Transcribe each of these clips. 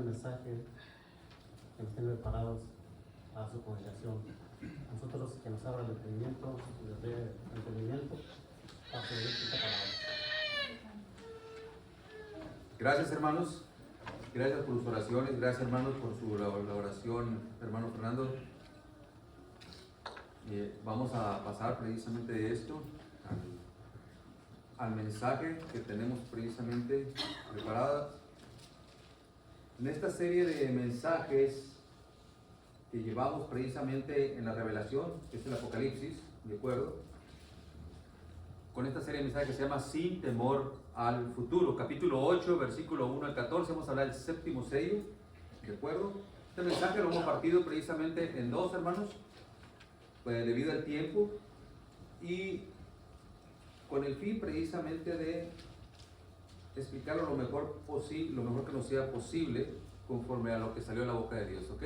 mensaje que nos tiene preparados a su congregación. A nosotros que nos abra el entendimiento, les dé entendimiento para poder esta palabra. Gracias, hermanos. Gracias por sus oraciones. Gracias, hermanos, por su oración, hermano Fernando. Vamos a pasar precisamente de esto al mensaje que tenemos precisamente preparado. En esta serie de mensajes que llevamos precisamente en la revelación, que es el Apocalipsis, ¿de acuerdo? Con esta serie de mensajes que se llama Sin temor al futuro, capítulo 8, versículo 1 al 14, vamos a hablar del séptimo sello, ¿de acuerdo? Este mensaje lo hemos partido precisamente en dos, hermanos, pues, debido al tiempo y con el fin precisamente de explicarlo lo mejor posible, lo mejor que nos sea posible, conforme a lo que salió de la boca de Dios, ¿ok?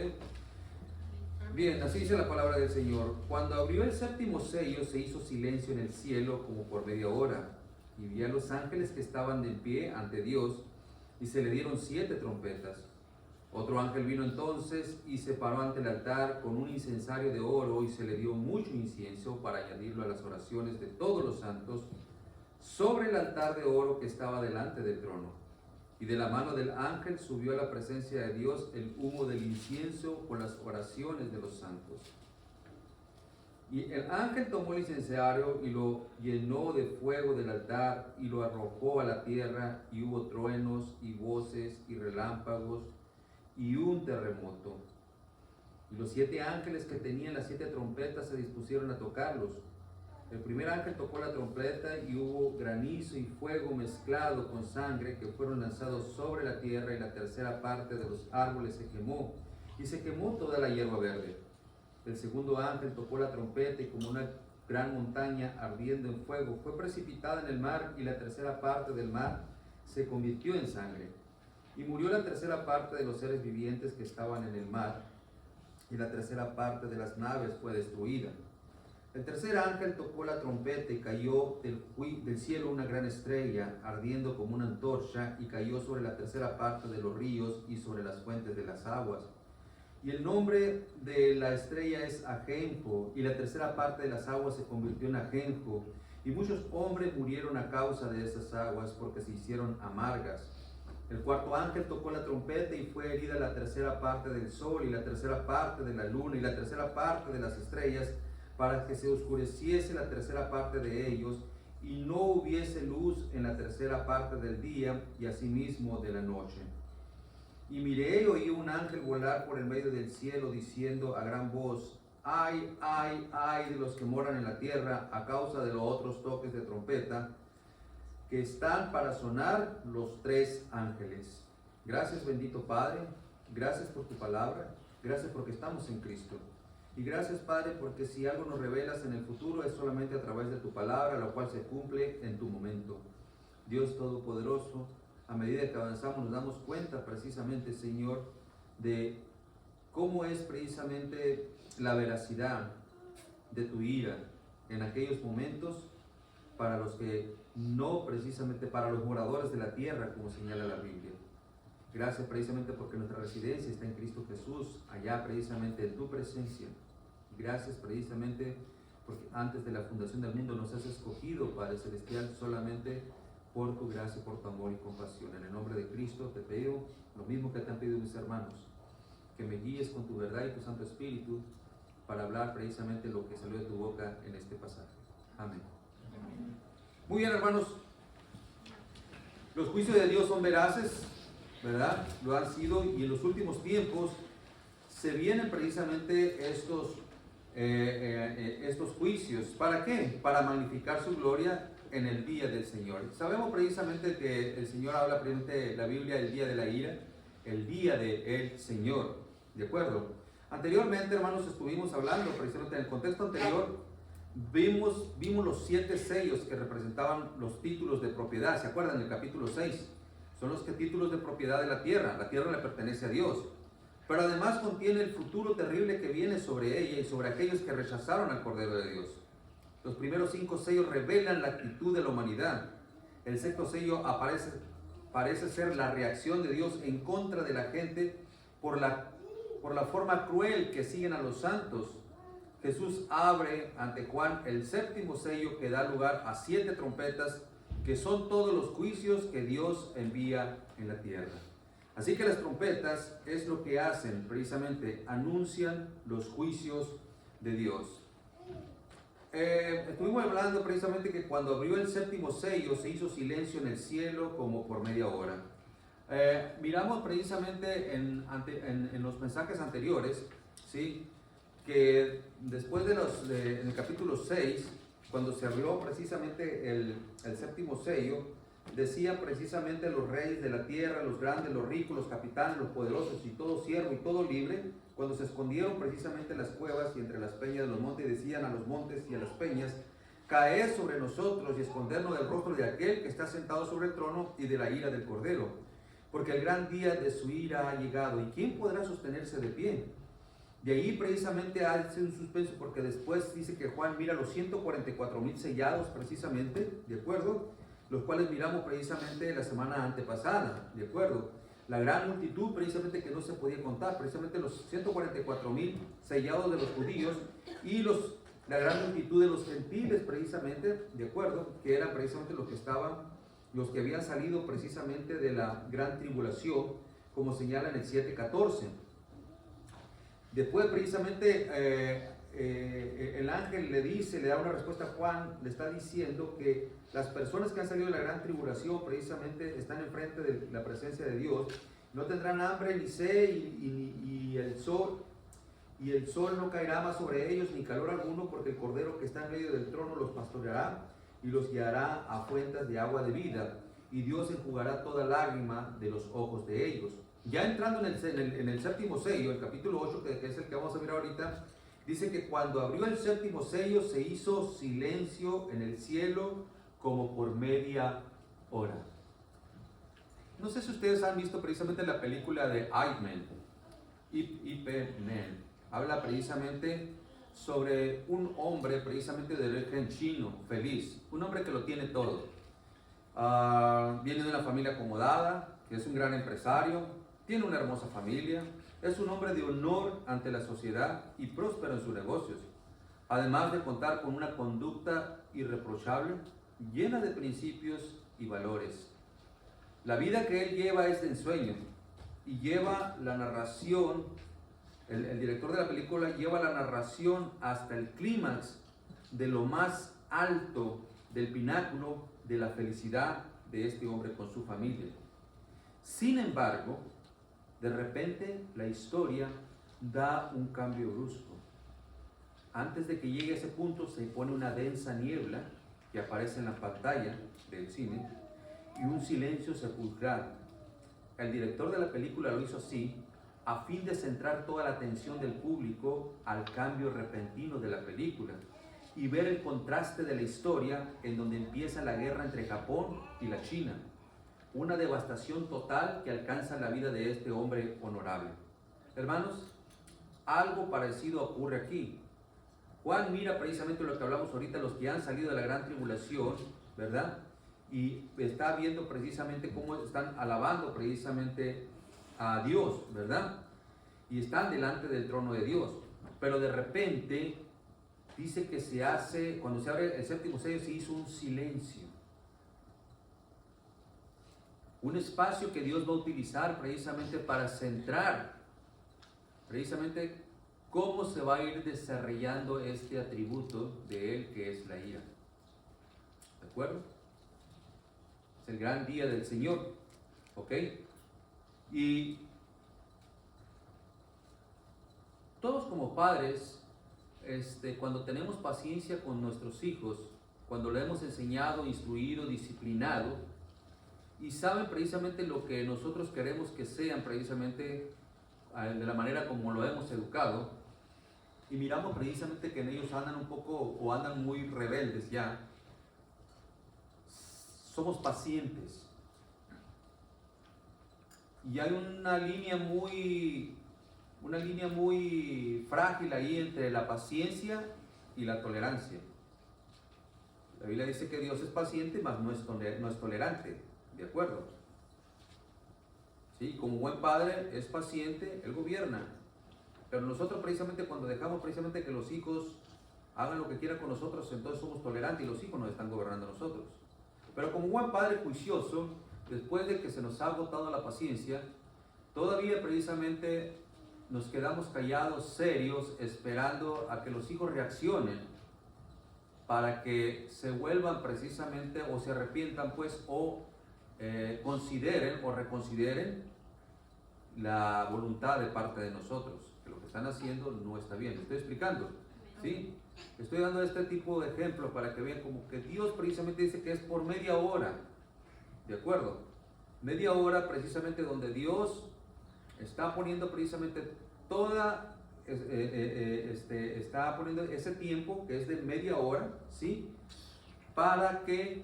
Bien, así dice la palabra del Señor. Cuando abrió el séptimo sello, se hizo silencio en el cielo como por media hora, y vi a los ángeles que estaban de pie ante Dios, y se le dieron 7 trompetas. Otro ángel vino entonces y se paró ante el altar con un incensario de oro, y se le dio mucho incienso para añadirlo a las oraciones de todos los santos sobre el altar de oro que estaba delante del trono. Y de la mano del ángel subió a la presencia de Dios el humo del incienso con las oraciones de los santos. Y el ángel tomó el incensario y lo llenó de fuego del altar y lo arrojó a la tierra, y hubo truenos y voces y relámpagos y un terremoto. Y los 7 ángeles que tenían las 7 trompetas se dispusieron a tocarlos. El primer ángel tocó la trompeta y hubo granizo y fuego mezclado con sangre que fueron lanzados sobre la tierra, y la tercera parte de los árboles se quemó, y se quemó toda la hierba verde. El segundo ángel tocó la trompeta, y como una gran montaña ardiendo en fuego fue precipitada en el mar, y la tercera parte del mar se convirtió en sangre. Y murió la tercera parte de los seres vivientes que estaban en el mar, y la tercera parte de las naves fue destruida. El tercer ángel tocó la trompeta y cayó del cielo una gran estrella, ardiendo como una antorcha, y cayó sobre la tercera parte de los ríos y sobre las fuentes de las aguas. Y el nombre de la estrella es Ajenjo, y la tercera parte de las aguas se convirtió en ajenjo, y muchos hombres murieron a causa de esas aguas, porque se hicieron amargas. El cuarto ángel tocó la trompeta, y fue herida la tercera parte del sol, y la tercera parte de la luna, y la tercera parte de las estrellas, para que se oscureciese la tercera parte de ellos, y no hubiese luz en la tercera parte del día, y asimismo de la noche. Y miré y oí un ángel volar por el medio del cielo, diciendo a gran voz: ay, ay, ay de los que moran en la tierra, a causa de los otros toques de trompeta, que están para sonar los 3 ángeles. Gracias, bendito Padre, gracias por tu palabra, gracias porque estamos en Cristo. Y gracias, Padre, porque si algo nos revelas en el futuro es solamente a través de tu palabra, la cual se cumple en tu momento. Dios Todopoderoso, a medida que avanzamos nos damos cuenta precisamente, Señor, de cómo es precisamente la veracidad de tu ira en aquellos momentos para los que no precisamente para los moradores de la tierra, como señala la Biblia. Gracias precisamente porque nuestra residencia está en Cristo Jesús, allá precisamente en tu presencia. Gracias precisamente porque antes de la fundación del mundo nos has escogido, Padre Celestial, solamente por tu gracia, por tu amor y compasión. En el nombre de Cristo te pido lo mismo que te han pedido mis hermanos, que me guíes con tu verdad y tu Santo Espíritu para hablar precisamente lo que salió de tu boca en este pasaje. Amén. Muy bien, hermanos, los juicios de Dios son veraces, ¿verdad? Lo han sido, y en los últimos tiempos se vienen precisamente estos juicios. ¿Para qué? Para magnificar su gloria en el día del Señor. Sabemos precisamente que el Señor habla precisamente la Biblia del día de la ira, el día del Señor, ¿de acuerdo? Anteriormente, hermanos, estuvimos hablando precisamente en el contexto anterior, vimos los 7 sellos que representaban los títulos de propiedad. ¿Se acuerdan? En el capítulo 6 son los títulos de propiedad de la tierra le pertenece a Dios, pero además contiene el futuro terrible que viene sobre ella y sobre aquellos que rechazaron al Cordero de Dios. Los primeros 5 sellos revelan la actitud de la humanidad. El sexto sello aparece parece ser la reacción de Dios en contra de la gente por la forma cruel que siguen a los santos. Jesús abre ante Juan el séptimo sello que da lugar a 7 trompetas, que son todos los juicios que Dios envía en la tierra. Así que las trompetas es lo que hacen, precisamente, anuncian los juicios de Dios. Estuvimos hablando precisamente que cuando abrió el séptimo sello se hizo silencio en el cielo como por media hora. Miramos precisamente en los mensajes anteriores, ¿sí?, que después en el capítulo 6, cuando se abrió precisamente el séptimo sello, decían precisamente los reyes de la tierra, los grandes, los ricos, los capitanes, los poderosos y todo siervo y todo libre, cuando se escondieron precisamente en las cuevas y entre las peñas de los montes, decían a los montes y a las peñas: caed sobre nosotros y escondernos del rostro de aquel que está sentado sobre el trono y de la ira del Cordero, porque el gran día de su ira ha llegado, ¿y quién podrá sostenerse de pie? De ahí precisamente hace un suspenso, porque después dice que Juan mira los 144,000 sellados precisamente, ¿de acuerdo?, los cuales miramos precisamente la semana antepasada, ¿de acuerdo? La gran multitud precisamente que no se podía contar, precisamente los 144,000 sellados de los judíos y la gran multitud de los gentiles precisamente, ¿de acuerdo?, que eran precisamente los que habían salido precisamente de la gran tribulación, como señala en el 7:14. Después precisamente el ángel le da una respuesta a Juan, le está diciendo que las personas que han salido de la gran tribulación precisamente están enfrente de la presencia de Dios, no tendrán hambre ni sed y el sol no caerá más sobre ellos ni calor alguno, porque el Cordero que está en medio del trono los pastoreará y los guiará a fuentes de agua de vida, y Dios enjugará toda lágrima de los ojos de ellos. Ya entrando en el séptimo sello, el capítulo 8, que es el que vamos a ver ahorita, dice que cuando abrió el séptimo sello se hizo silencio en el cielo como por media hora. No sé si ustedes han visto precisamente la película de Ip Man. Habla precisamente sobre un hombre precisamente de origen chino, feliz, un hombre que lo tiene todo. Viene de una familia acomodada, que es un gran empresario, tiene una hermosa familia, es un hombre de honor ante la sociedad y próspero en sus negocios, además de contar con una conducta irreprochable, llena de principios y valores. La vida que él lleva es de ensueño y lleva la narración, el director de la película lleva la narración hasta el clímax de lo más alto del pináculo de la felicidad de este hombre con su familia. Sin embargo, de repente la historia da un cambio brusco. Antes de que llegue a ese punto se pone una densa niebla que aparece en la pantalla del cine y un silencio sepulcral. El director de la película lo hizo así a fin de centrar toda la atención del público al cambio repentino de la película y ver el contraste de la historia en donde empieza la guerra entre Japón y la China. Una devastación total que alcanza la vida de este hombre honorable. Hermanos, algo parecido ocurre aquí. Juan mira precisamente lo que hablamos ahorita, los que han salido de la gran tribulación, ¿verdad? Y está viendo precisamente cómo están alabando precisamente a Dios, ¿verdad? Y están delante del trono de Dios. Pero de repente dice que cuando se abre el séptimo sello se hizo un silencio. Un espacio que Dios va a utilizar precisamente para centrar precisamente cómo se va a ir desarrollando este atributo de Él que es la ira. ¿De acuerdo? Es el gran día del Señor. ¿Ok? Y todos como padres, cuando tenemos paciencia con nuestros hijos, cuando lo hemos enseñado, instruido, disciplinado, y saben precisamente lo que nosotros queremos que sean precisamente de la manera como lo hemos educado, y miramos precisamente que en ellos andan un poco o andan muy rebeldes ya, somos pacientes. Y hay una línea muy frágil ahí entre la paciencia y la tolerancia. La Biblia dice que Dios es paciente, mas no es tolerante. ¿De acuerdo? ¿sí? Como buen padre es paciente, Él gobierna. Pero nosotros precisamente cuando dejamos precisamente que los hijos hagan lo que quieran con nosotros, entonces somos tolerantes y los hijos nos están gobernando a nosotros. Pero como buen padre juicioso, después de que se nos ha agotado la paciencia, todavía precisamente nos quedamos callados, serios, esperando a que los hijos reaccionen para que se vuelvan precisamente o se arrepientan pues o consideren o reconsideren la voluntad de parte de nosotros, que lo que están haciendo no está bien. ¿Me estoy explicando? ¿Sí? Estoy dando este tipo de ejemplos para que vean como que Dios precisamente dice que es por media hora, ¿de acuerdo? Media hora precisamente donde Dios está poniendo precisamente toda, está poniendo ese tiempo que es de media hora, ¿sí? Para que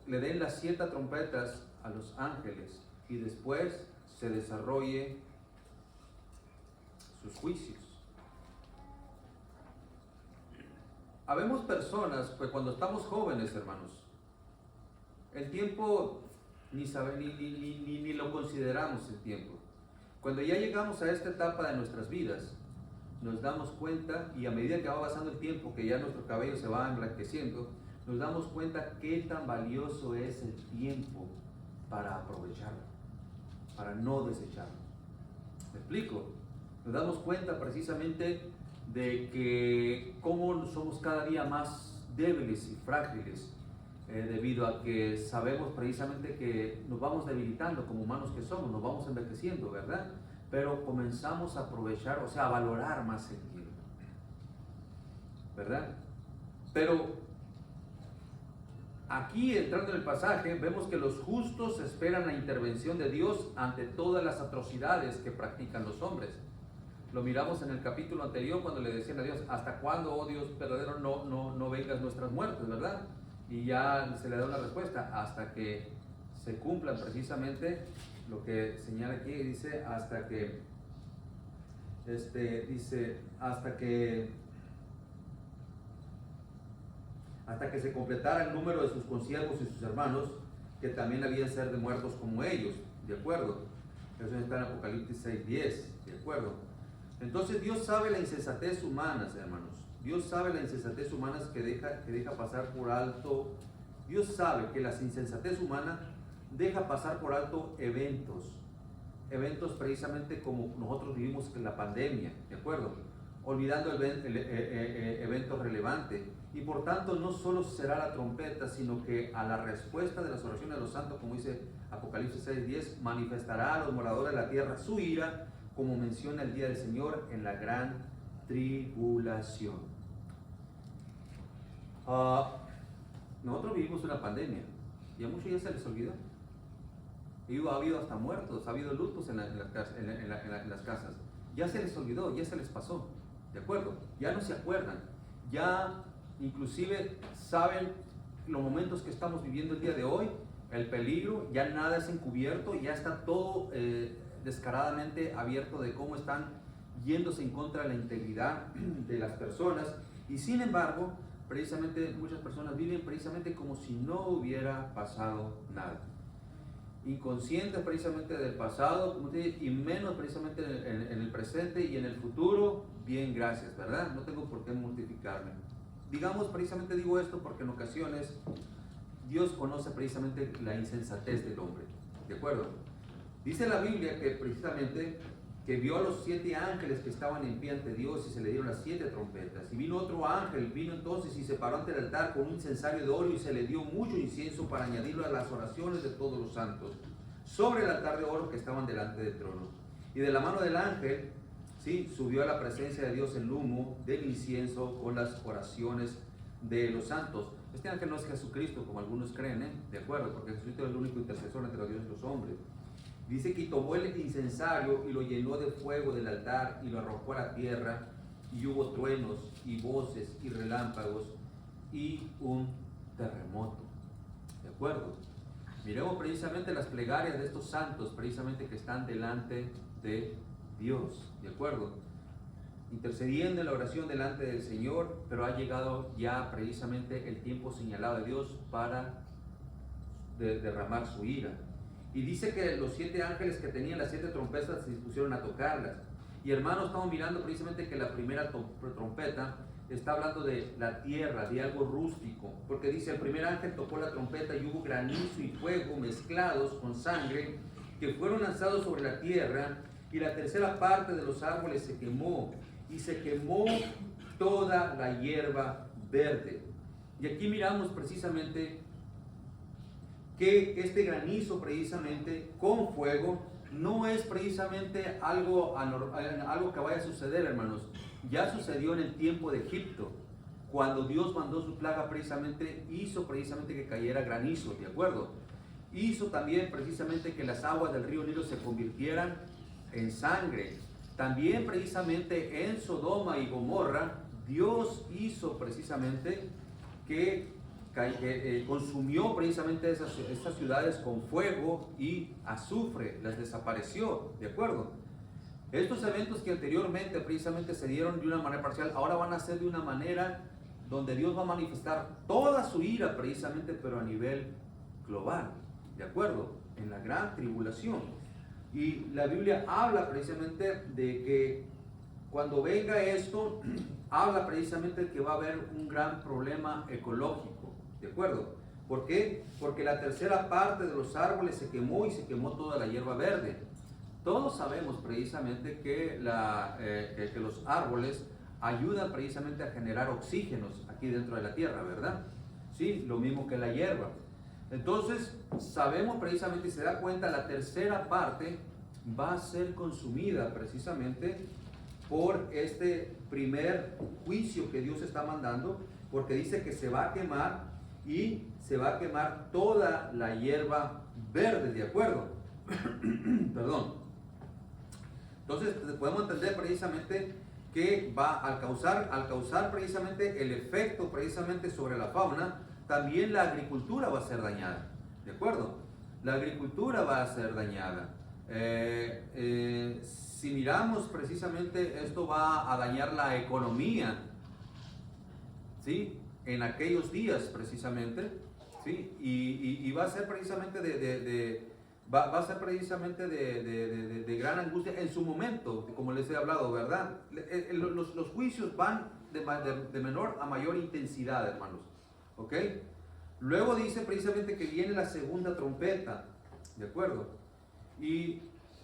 le den las 7 trompetas a los ángeles y después se desarrolle sus juicios. Habemos personas, pues cuando estamos jóvenes, hermanos, el tiempo ni lo consideramos el tiempo. Cuando ya llegamos a esta etapa de nuestras vidas, nos damos cuenta, y a medida que va pasando el tiempo, que ya nuestro cabello se va emblanqueciendo, nos damos cuenta qué tan valioso es el tiempo para aprovecharlo, para no desecharlo. ¿Me explico? Nos damos cuenta precisamente de que cómo somos cada día más débiles y frágiles, debido a que sabemos precisamente que nos vamos debilitando como humanos que somos, nos vamos envejeciendo, ¿verdad? Pero comenzamos a aprovechar, o sea, a valorar más el tiempo, ¿verdad? Pero aquí, entrando en el pasaje, vemos que los justos esperan la intervención de Dios ante todas las atrocidades que practican los hombres. Lo miramos en el capítulo anterior cuando le decían a Dios, ¿hasta cuándo, oh Dios verdadero, no vengas nuestras muertes, verdad? Y ya se le da una respuesta, hasta que se cumplan precisamente lo que señala aquí, dice, hasta que se completara el número de sus consiervos y sus hermanos, que también habían ser de muertos como ellos, ¿de acuerdo? Eso está en Apocalipsis 6:10, ¿de acuerdo? Entonces Dios sabe la insensatez humana, hermanos. Dios sabe la insensatez humana que deja pasar por alto. Dios sabe que la insensatez humana deja pasar por alto eventos precisamente como nosotros vivimos en la pandemia, ¿de acuerdo? Olvidando el evento relevante. Y por tanto no solo será la trompeta, sino que a la respuesta de las oraciones de los santos, como dice Apocalipsis 6:10, manifestará a los moradores de la tierra su ira, como menciona el día del Señor en la gran tribulación. Nosotros vivimos una pandemia y a muchos ya se les olvidó. Y ha habido hasta muertos, ha habido lutos en las casas. Ya se les olvidó, ya se les pasó, ¿de acuerdo? Ya no se acuerdan, ya inclusive saben los momentos que estamos viviendo el día de hoy, el peligro, ya nada es encubierto, ya está todo descaradamente abierto de cómo están yéndose en contra de la integridad de las personas, y sin embargo, precisamente muchas personas viven precisamente como si no hubiera pasado nada, inconscientes precisamente del pasado, como te digo, y menos precisamente en el presente y en el futuro. Bien, gracias, ¿verdad? No tengo por qué mortificarme. Digamos, precisamente digo esto porque en ocasiones Dios conoce precisamente la insensatez del hombre, ¿de acuerdo? Dice la Biblia que precisamente que vio a los 7 ángeles que estaban en pie ante Dios y se le dieron las 7 trompetas. Y vino otro ángel, vino entonces y se paró ante el altar con un incensario de oro y se le dio mucho incienso para añadirlo a las oraciones de todos los santos, sobre el altar de oro que estaban delante del trono. Y de la mano del ángel, ¿sí?, subió a la presencia de Dios el humo del incienso con las oraciones de los santos. Este ángel no es Jesucristo, como algunos creen, ¿de acuerdo? Porque Jesucristo es el único intercesor entre los dioses y los hombres. Dice que tomó el incensario y lo llenó de fuego del altar y lo arrojó a la tierra, y hubo truenos y voces y relámpagos y un terremoto. ¿De acuerdo? Miremos precisamente las plegarias de estos santos, precisamente que están delante de Dios. ¿De acuerdo? Intercediendo en la oración delante del Señor, pero ha llegado ya precisamente el tiempo señalado de Dios para derramar su ira. Y dice que los 7 ángeles que tenían las 7 trompetas se dispusieron a tocarlas. Y hermanos, estamos mirando precisamente que la primera trompeta está hablando de la tierra, de algo rústico, porque dice: el primer ángel tocó la trompeta y hubo granizo y fuego mezclados con sangre que fueron lanzados sobre la tierra, y la tercera parte de los árboles se quemó, y se quemó toda la hierba verde. Y aquí miramos precisamente que este granizo precisamente con fuego no es precisamente algo que vaya a suceder, hermanos. Ya sucedió en el tiempo de Egipto, cuando Dios mandó su plaga, precisamente hizo precisamente que cayera granizo, ¿de acuerdo? Hizo también precisamente que las aguas del río Nilo se convirtieran en sangre. También precisamente en Sodoma y Gomorra, Dios hizo precisamente que consumió precisamente estas ciudades con fuego y azufre, las desapareció, ¿de acuerdo? Estos eventos que anteriormente precisamente se dieron de una manera parcial, ahora van a ser de una manera donde Dios va a manifestar toda su ira precisamente, pero a nivel global, ¿de acuerdo? En la gran tribulación. Y la Biblia habla precisamente de que cuando venga esto, habla precisamente de que va a haber un gran problema ecológico, ¿de acuerdo? ¿Por qué? Porque la tercera parte de los árboles se quemó y se quemó toda la hierba verde. Todos sabemos precisamente que los árboles ayudan precisamente a generar oxígenos aquí dentro de la tierra, ¿verdad? Sí, lo mismo que la hierba. Entonces, sabemos precisamente, y se da cuenta, la tercera parte va a ser consumida precisamente por este primer juicio que Dios está mandando, porque dice que se va a quemar y se va a quemar toda la hierba verde, ¿de acuerdo? Perdón. Entonces podemos entender precisamente que va al causar precisamente el efecto precisamente sobre la fauna, también la agricultura va a ser dañada, ¿de acuerdo? La agricultura va a ser dañada. Si miramos precisamente, esto va a dañar la economía, ¿sí? En aquellos días precisamente, ¿sí? Y va a ser precisamente va a ser precisamente de gran angustia en su momento, como les he hablado, ¿verdad? Los juicios van de menor a mayor intensidad, hermanos, ¿ok? Luego dice precisamente que viene la segunda trompeta, ¿de acuerdo? Y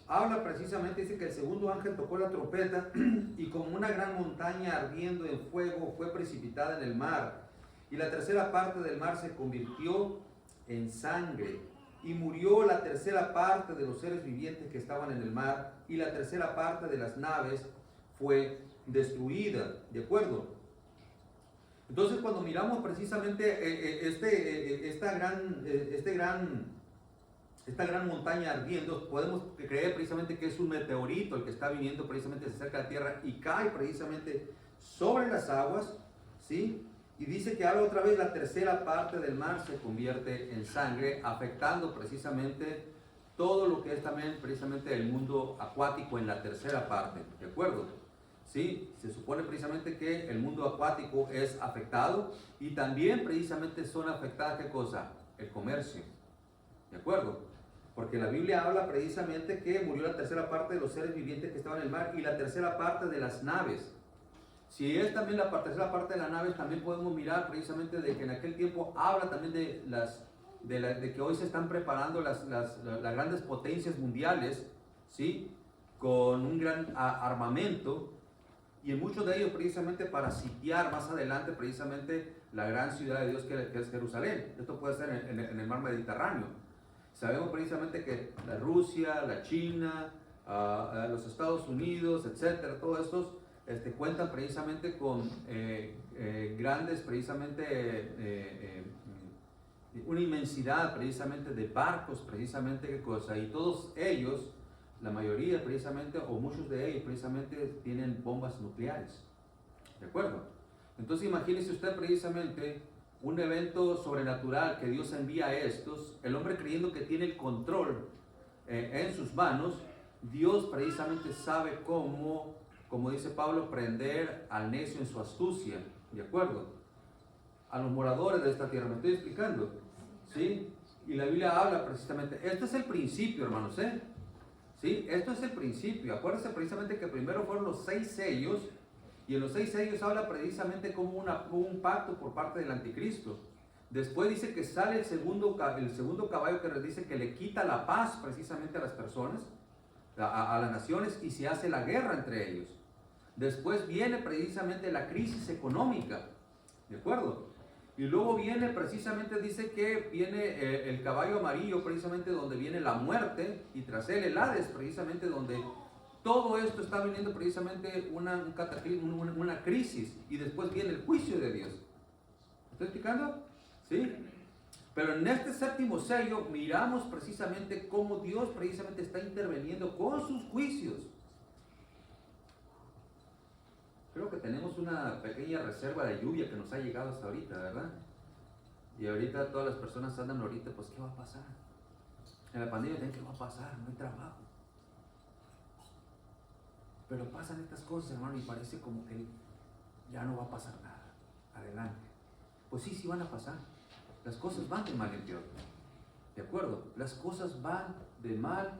habla precisamente, dice que el segundo ángel tocó la trompeta y como una gran montaña ardiendo en fuego fue precipitada en el mar, y la tercera parte del mar se convirtió en sangre, y murió la tercera parte de los seres vivientes que estaban en el mar, y la tercera parte de las naves fue destruida, ¿de acuerdo? Entonces, cuando miramos precisamente esta gran montaña ardiendo, podemos creer precisamente que es un meteorito el que está viniendo precisamente cerca de la tierra y cae precisamente sobre las aguas, ¿sí? Y dice que ahora otra vez la tercera parte del mar se convierte en sangre, afectando precisamente todo lo que es también precisamente el mundo acuático en la tercera parte, ¿de acuerdo? Sí, se supone precisamente que el mundo acuático es afectado y también precisamente son afectadas, ¿qué cosa? El comercio, ¿de acuerdo? Porque la Biblia habla precisamente que murió la tercera parte de los seres vivientes que estaban en el mar y la tercera parte de las naves. Si es también la tercera parte de las naves, también podemos mirar precisamente de que en aquel tiempo habla también de que hoy se están preparando las grandes potencias mundiales, ¿sí? Con un gran armamento, y en muchos de ellos precisamente para sitiar más adelante precisamente la gran ciudad de Dios que es Jerusalén. Esto puede ser en el mar Mediterráneo. Sabemos precisamente que la Rusia, la China, los Estados Unidos, etcétera, todos estos cuentan precisamente con grandes, precisamente una inmensidad precisamente de barcos, precisamente qué cosa, y todos ellos, la mayoría precisamente, o muchos de ellos precisamente tienen bombas nucleares, ¿de acuerdo? Entonces imagínese usted precisamente un evento sobrenatural que Dios envía a estos, el hombre creyendo que tiene el control en sus manos. Dios precisamente sabe cómo, como dice Pablo, prender al necio en su astucia, ¿de acuerdo? A los moradores de esta tierra, ¿me estoy explicando? ¿Sí? Y la Biblia habla precisamente, esto es el principio, hermanos, ¿eh? ¿Sí? Esto es el principio. Acuérdense precisamente que primero fueron los 6 sellos, y en los 6 sellos habla precisamente como un pacto por parte del anticristo. Después dice que sale el segundo caballo que les dice que le quita la paz precisamente a las personas, a las naciones, y se hace la guerra entre ellos. Después viene precisamente la crisis económica, ¿de acuerdo? Y luego viene precisamente, dice que viene el caballo amarillo, precisamente donde viene la muerte, y tras él el Hades, precisamente donde todo esto está viniendo precisamente un cataclismo, una crisis, y después viene el juicio de Dios. ¿Estoy explicando? ¿Sí? Pero en este séptimo sello miramos precisamente cómo Dios precisamente está interviniendo con sus juicios. Creo que tenemos una pequeña reserva de lluvia que nos ha llegado hasta ahorita, ¿verdad? Y ahorita todas las personas andan ahorita, pues ¿qué va a pasar? En la pandemia, ¿qué va a pasar? No hay trabajo. Pero pasan estas cosas, hermano, y parece como que ya no va a pasar nada. Adelante. Pues sí, sí van a pasar. Las cosas van de mal en peor. ¿De acuerdo? Las cosas van de mal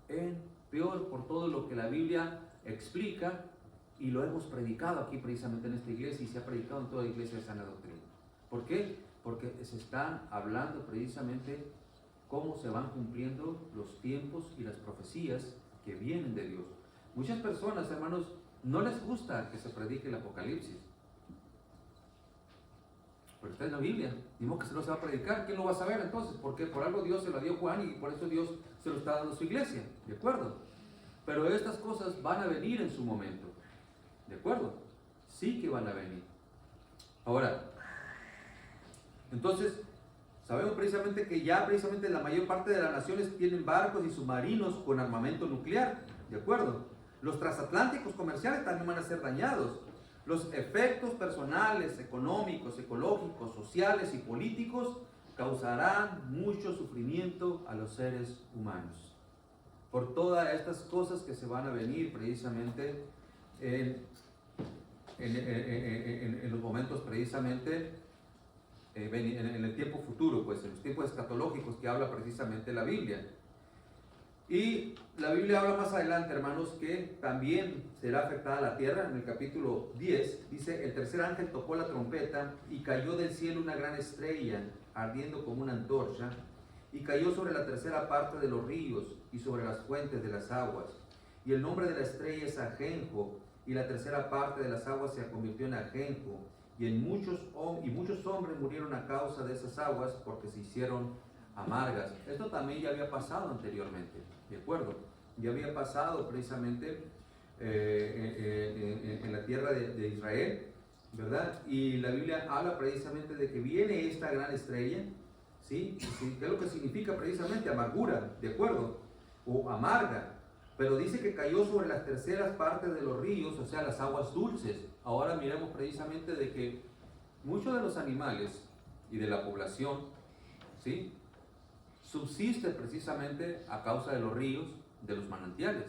en peor por todo lo que la Biblia explica, y lo hemos predicado aquí precisamente en esta iglesia, y se ha predicado en toda la iglesia de sana doctrina. ¿Por qué? Porque se están hablando precisamente cómo se van cumpliendo los tiempos y las profecías que vienen de Dios. Muchas personas, hermanos, no les gusta que se predique el Apocalipsis. Pero está en la Biblia, ni modo que se lo va a predicar. ¿Quién lo va a saber entonces? Porque por algo Dios se lo dio a Juan, y por eso Dios se lo está dando a su iglesia, ¿de acuerdo? Pero estas cosas van a venir en su momento, ¿de acuerdo? Sí que van a venir. Ahora, entonces, sabemos precisamente que ya precisamente la mayor parte de las naciones tienen barcos y submarinos con armamento nuclear, ¿de acuerdo? Los transatlánticos comerciales también van a ser dañados. Los efectos personales, económicos, ecológicos, sociales y políticos causarán mucho sufrimiento a los seres humanos. Por todas estas cosas que se van a venir precisamente en los momentos precisamente, en el tiempo futuro, pues en los tiempos escatológicos que habla precisamente la Biblia. Y la Biblia habla más adelante, hermanos, que también será afectada la tierra. En el capítulo 10 dice: el tercer ángel tocó la trompeta y cayó del cielo una gran estrella ardiendo como una antorcha, y cayó sobre la tercera parte de los ríos y sobre las fuentes de las aguas. Y el nombre de la estrella es Ajenjo, y la tercera parte de las aguas se convirtió en Ajenjo, y muchos hombres murieron a causa de esas aguas, porque se hicieron amargas. Esto también ya había pasado anteriormente, ¿de acuerdo? Ya había pasado precisamente en la tierra de Israel, ¿verdad? Y la Biblia habla precisamente de que viene esta gran estrella, ¿sí? ¿Qué es lo que significa precisamente? Amargura, ¿de acuerdo? O amarga. Pero dice que cayó sobre las terceras partes de los ríos, o sea, las aguas dulces. Ahora miremos precisamente de que muchos de los animales y de la población, ¿sí?, subsiste precisamente a causa de los ríos, de los manantiales.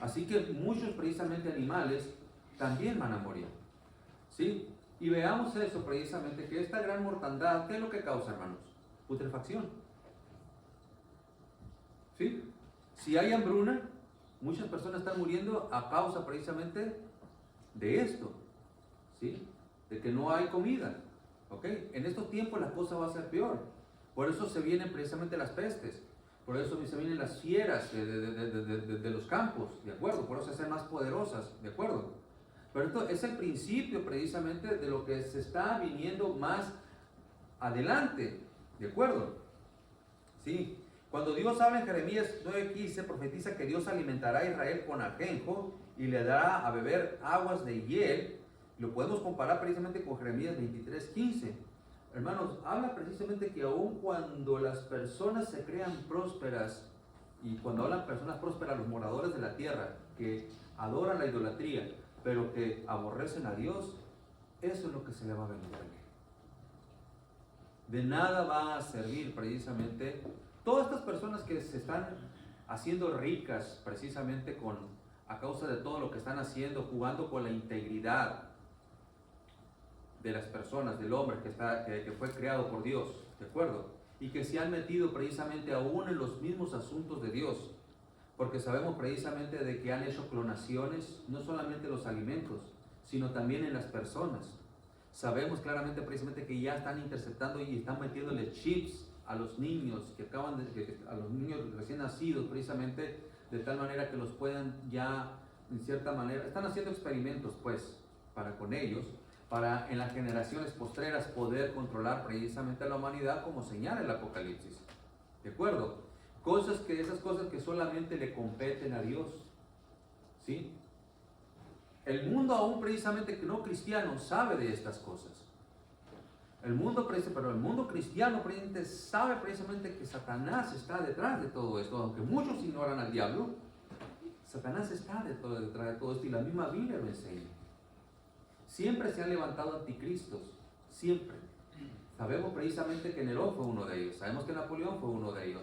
Así que muchos precisamente animales también van a morir, ¿sí? Y veamos eso precisamente, que esta gran mortandad, ¿qué es lo que causa, hermanos? Putrefacción, ¿sí? Si hay hambruna, muchas personas están muriendo a causa precisamente de esto, ¿sí? De que no hay comida, ¿ok? En estos tiempos la cosa va a ser peor. Por eso se vienen precisamente las pestes, por eso se vienen las fieras de los campos, ¿de acuerdo? Por eso se hacen más poderosas, ¿de acuerdo? Pero esto es el principio precisamente de lo que se está viniendo más adelante, ¿de acuerdo? Sí. Cuando Dios habla en Jeremías 9:15, profetiza que Dios alimentará a Israel con ajenjo y le dará a beber aguas de hiel. Lo podemos comparar precisamente con Jeremías 23:15. Hermanos, habla precisamente que aun cuando las personas se crean prósperas, y cuando hablan personas prósperas, los moradores de la tierra, que adoran la idolatría, pero que aborrecen a Dios, eso es lo que se le va a venir. De nada va a servir precisamente todas estas personas que se están haciendo ricas precisamente a causa de todo lo que están haciendo, jugando con la integridad de las personas, del hombre que fue creado por Dios, ¿de acuerdo? y que se han metido precisamente aún en los mismos asuntos de Dios, porque sabemos precisamente de que han hecho clonaciones, no solamente en los alimentos, sino también en las personas. Sabemos claramente precisamente que ya están interceptando y están metiéndole chips a los niños a los niños recién nacidos, precisamente de tal manera que los puedan ya, en cierta manera, están haciendo experimentos pues para con ellos, para en las generaciones postreras poder controlar precisamente a la humanidad, como señala el Apocalipsis. ¿De acuerdo? Esas cosas que solamente le competen a Dios. ¿Sí? El mundo aún precisamente que no cristiano sabe de estas cosas. Pero el mundo cristiano precisamente sabe precisamente que Satanás está detrás de todo esto, aunque muchos ignoran al diablo. Satanás está detrás de todo esto y la misma Biblia lo enseña. Siempre se han levantado anticristos, siempre. Sabemos precisamente que Nerón fue uno de ellos, sabemos que Napoleón fue uno de ellos,